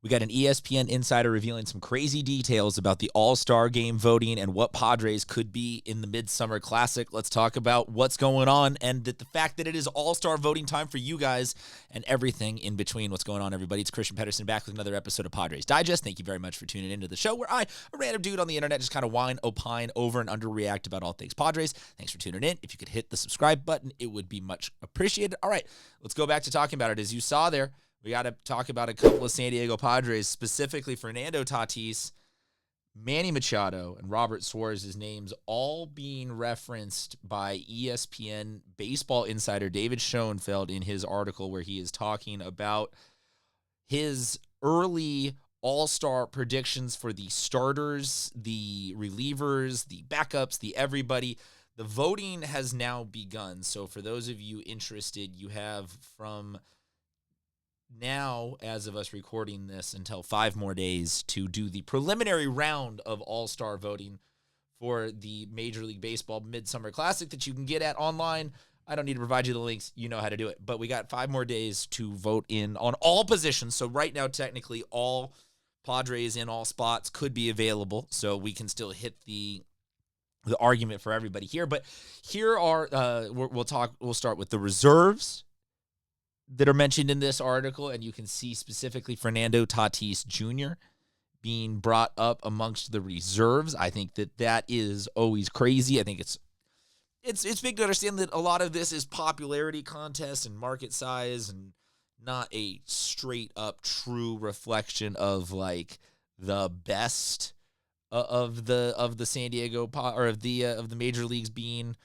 We got an ESPN insider revealing some crazy details about the All-Star game voting and what Padres could be in the Midsummer Classic. Let's talk about what's going on and the fact that it is All-Star voting time for you guys and everything in between. What's going on, everybody? It's Christian Pedersen back with another episode of Padres Digest. Thank you very much for tuning into the show where I, a random dude on the internet, just kind of whine, opine, over and underreact about all things Padres. Thanks for tuning in. If you could hit the subscribe button, it would be much appreciated. All right, let's go back to talking about it. As you saw there, we got to talk about a couple of San Diego Padres, specifically Fernando Tatis, Manny Machado, and Robert Suarez's names all being referenced by ESPN baseball insider David Schoenfeld in his article where he is talking about his early all-star predictions for the starters, the relievers, the backups, the everybody. The voting has now begun. So for those of you interested, you have from now, as of us recording this, until 5 more days to do the preliminary round of all-star voting for the Major League Baseball Midsummer Classic that you can get at online. I don't need to provide you the links. You know how to do it. But we got 5 more days to vote in on all positions. So right now, technically, all Padres in all spots could be available. So we can still hit the argument for everybody here. But here are, we'll start with the reserves that are mentioned in this article, and you can see specifically Fernando Tatis Jr. being brought up amongst the reserves. I think that is always crazy. I think it's big to understand that a lot of this is popularity contest and market size and not a straight up true reflection of like the best of the San Diego or of the major leagues being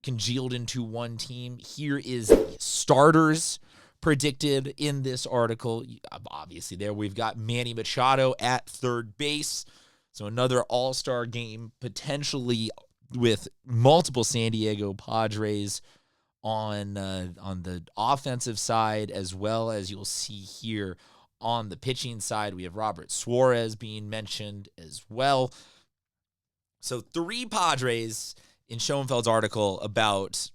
congealed into one team. Here is the starters predicted in this article. Obviously, there we've got Manny Machado at third base. So another all-star game potentially with multiple San Diego Padres on the offensive side, as well as you'll see here on the pitching side. We have Robert Suarez being mentioned as well. So 3 Padres in Schoenfeld's article about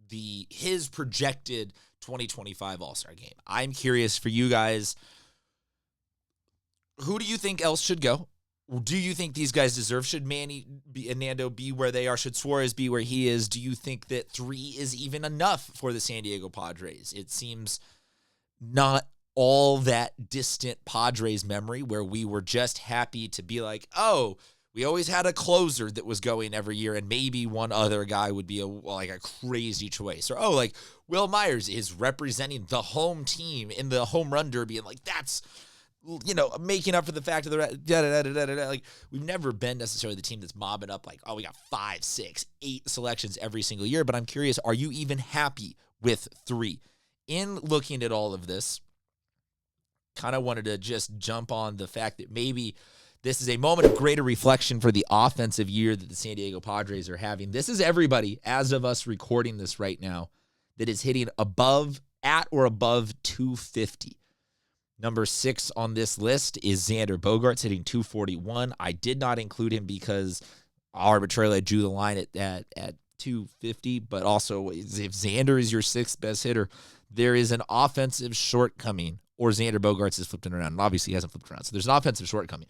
his projected 2025 All-Star game. I'm curious for you guys, who do you think else should go? Do you think these guys deserve? Should Manny and Nando be where they are? Should Suarez be where he is? Do you think that 3 is even enough for the San Diego Padres? It seems not all that distant Padres memory where we were just happy to be like, oh, we always had a closer that was going every year, and maybe one other guy would be a crazy choice. Or, like, Will Myers is representing the home team in the home run derby, and, like, that's, making up for the fact of the like, we've never been necessarily the team that's mobbing up, like, we got 5, 6, 8 selections every single year. But I'm curious, are you even happy with 3? In looking at all of this, kind of wanted to just jump on the fact that maybe this is a moment of greater reflection for the offensive year that the San Diego Padres are having. This is everybody, as of us recording this right now, that is hitting at or above 250. Number 6 on this list is Xander Bogaerts hitting 241. I did not include him because arbitrarily I drew the line at 250, but also if Xander is your 6th best hitter, there is an offensive shortcoming, or Xander Bogaerts is flipping around, and obviously he hasn't flipped around, so there's an offensive shortcoming.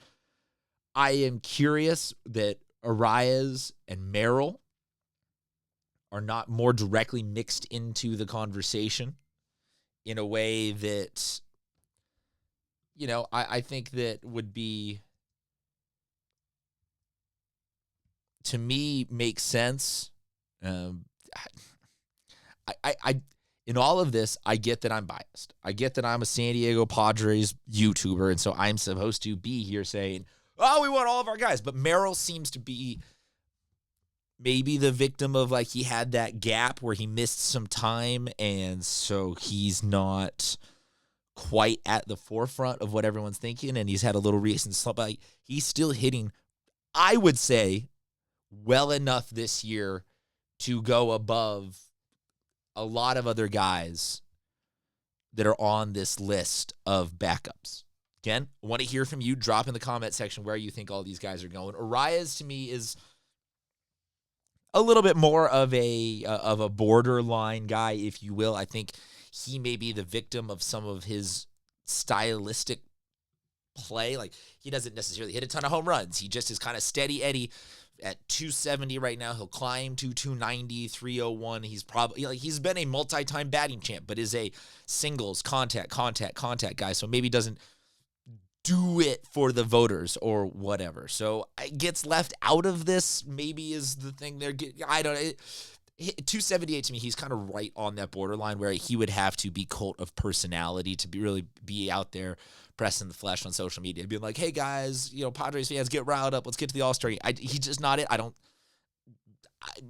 I am curious that Arraez and Merrill are not more directly mixed into the conversation in a way that, I think that would be, to me, makes sense. I in all of this, I get that I'm biased. I get that I'm a San Diego Padres YouTuber, and so I'm supposed to be here saying, we want all of our guys. But Merrill seems to be maybe the victim of, like, he had that gap where he missed some time, and so he's not quite at the forefront of what everyone's thinking, and he's had a little recent slump. Like, he's still hitting, I would say, well enough this year to go above a lot of other guys that are on this list of backups. Again, I want to hear from you. Drop in the comment section where you think all these guys are going. Arraez, to me, is a little bit more of a borderline guy, if you will. I think he may be the victim of some of his stylistic play. Like, he doesn't necessarily hit a ton of home runs. He just is kind of steady Eddie at 270 right now. He'll climb to 290, 301. He's probably, like, he's been a multi-time batting champ, but is a singles contact guy. So maybe doesn't do it for the voters or whatever. So it gets left out of this, maybe, is the thing they're getting. I don't know. 278 to me, he's kind of right on that borderline where he would have to be cult of personality to really be out there pressing the flesh on social media, being like, hey guys, Padres fans, get riled up. Let's get to the All-Star game. He's just not it.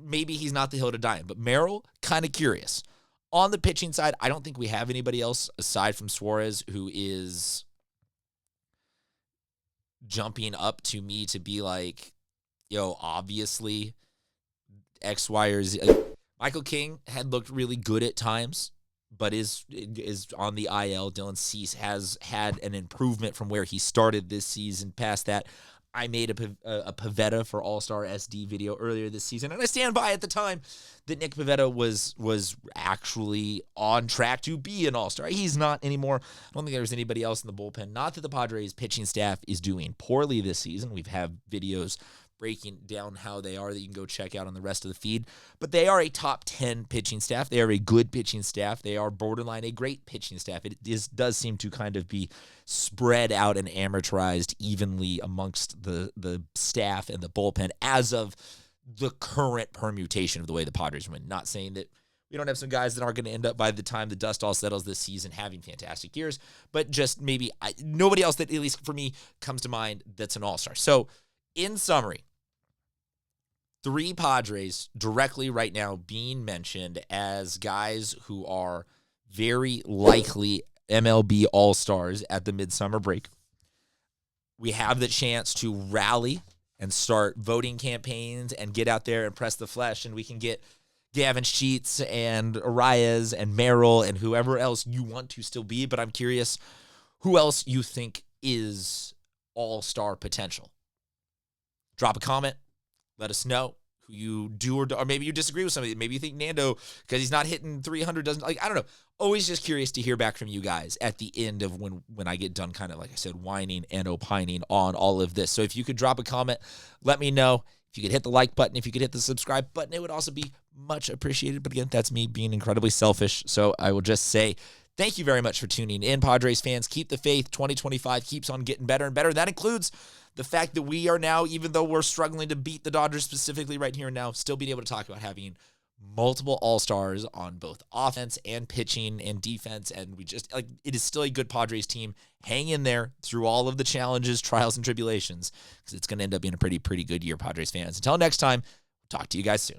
Maybe he's not the hill to die on, but Merrill, kind of curious. On the pitching side, I don't think we have anybody else aside from Suarez who is jumping up to me to be like, obviously X, Y, or Z. Michael King had looked really good at times, but is on the IL. Dylan Cease has had an improvement from where he started this season. Past that, I made a Pivetta for All-Star SD video earlier this season, and I stand by at the time that Nick Pivetta was actually on track to be an All-Star. He's not anymore. I don't think there's anybody else in the bullpen. Not that the Padres pitching staff is doing poorly this season. We've had videos breaking down how they are that you can go check out on the rest of the feed. But they are a top 10 pitching staff. They are a good pitching staff. They are borderline a great pitching staff. It does seem to kind of be spread out and amortized evenly amongst the staff and the bullpen as of the current permutation of the way the Padres win. Not saying that we don't have some guys that aren't going to end up by the time the dust all settles this season having fantastic years, but just maybe nobody else that, at least for me, comes to mind that's an all-star. So, in summary, 3 Padres directly right now being mentioned as guys who are very likely MLB All-Stars at the midsummer break. We have the chance to rally and start voting campaigns and get out there and press the flesh, and we can get Gavin Sheets and Arraez and Merrill and whoever else you want to still be, but I'm curious who else you think is all-star potential. Drop a comment. Let us know who you do or maybe you disagree with somebody. Maybe you think Nando, because he's not hitting 300, doesn't, like, I don't know. Always just curious to hear back from you guys at the end of when I get done kind of, like I said, whining and opining on all of this. So if you could drop a comment, let me know. If you could hit the like button, if you could hit the subscribe button, it would also be much appreciated. But again, that's me being incredibly selfish. So I will just say thank you very much for tuning in, Padres fans. Keep the faith. 2025 keeps on getting better and better. That includes the fact that we are now, even though we're struggling to beat the Dodgers specifically right here and now, still being able to talk about having multiple all-stars on both offense and pitching and defense. And we just, like, it is still a good Padres team. Hang in there through all of the challenges, trials, and tribulations, because it's going to end up being a pretty good year, Padres fans. Until next time, talk to you guys soon.